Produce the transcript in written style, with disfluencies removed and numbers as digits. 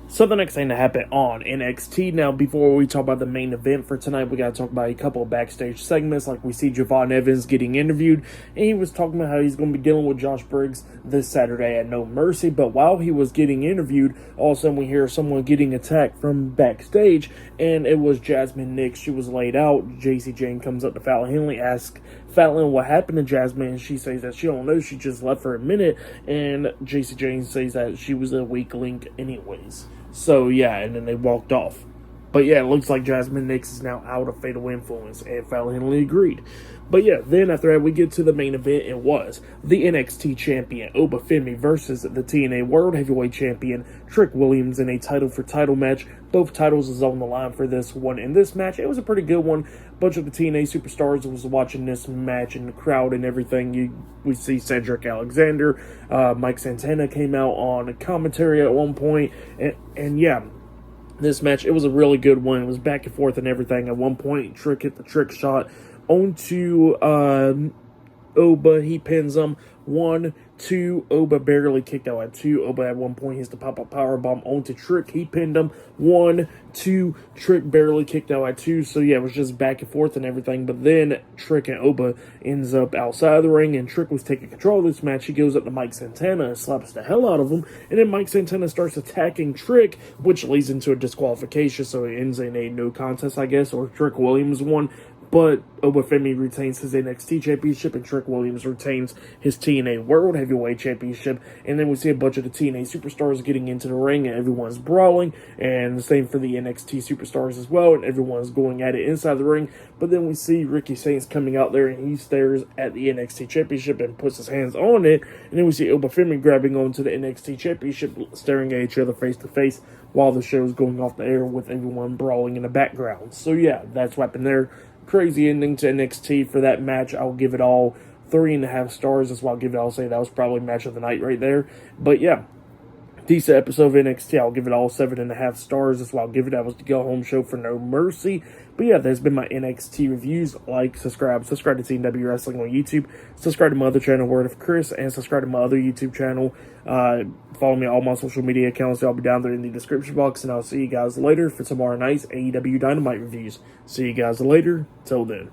So the next thing to happen on NXT. Now, before we talk about the main event for tonight, we got to talk about a couple of backstage segments. Like we see Javon Evans getting interviewed, and he was talking about how he's going to be dealing with Josh Briggs this Saturday at No Mercy. But while he was getting interviewed, all of a sudden we hear someone getting attacked from backstage, and it was Jasmine Nix. She was laid out. JC Jane comes up to Fallon Henley, asks Fallon what happened to Jasmine, and she says that she don't know. She just left for a minute, and JC Jane says that she was a weak link anyways. So, yeah, and then they walked off. But, yeah, it looks like Jasmine Nix is now out of Fatal Influence, and Fallon Henley agreed. But, yeah, then after that, we get to the main event. It was the NXT champion, Oba Femi, versus the TNA World Heavyweight Champion, Trick Williams, in a title-for-title match. Both titles is on the line for this one. In this match, it was a pretty good one. A bunch of the TNA superstars was watching this match in the crowd and everything. We see Cedric Alexander, Mike Santana came out on commentary at one point, and yeah, this match, it was a really good one. It was back and forth and everything. At one point, Trick hit the trick shot onto Oba. He pins him. 1, 2. Oba barely kicked out at 2. Oba at one point hits the pop-up powerbomb onto Trick. He pinned him. 1, 2. Trick barely kicked out at 2. So yeah, it was just back and forth and everything. But then Trick and Oba ends up outside the ring, and Trick was taking control of this match. He goes up to Mike Santana and slaps the hell out of him. And then Mike Santana starts attacking Trick, which leads into a disqualification. So it ends in a no contest, I guess, or Trick Williams won. But Oba Femi retains his NXT Championship, and Trick Williams retains his TNA World Heavyweight Championship. And then we see a bunch of the TNA superstars getting into the ring, and everyone's brawling. And the same for the NXT superstars as well, and everyone's going at it inside the ring. But then we see Ricky Saints coming out there, and he stares at the NXT Championship and puts his hands on it. And then we see Oba Femi grabbing onto the NXT Championship, staring at each other face to face while the show's going off the air with everyone brawling in the background. So yeah, that's what happened there. Crazy ending to NXT for that match. I'll give it all 3.5 stars. That's why I'll give it. I'll say that was probably match of the night right there. But yeah, decent episode of NXT. I'll give it all 7.5 stars. That's why I'll give it. That was the go home show for No Mercy. But yeah, that's been my NXT reviews. Like, subscribe to TNW Wrestling on YouTube. Subscribe to my other channel, Word of Chris, and subscribe to my other YouTube channel. Follow me on all my social media accounts. I'll be down there in the description box, and I'll see you guys later for tomorrow night's AEW Dynamite reviews. See you guys later. Till then.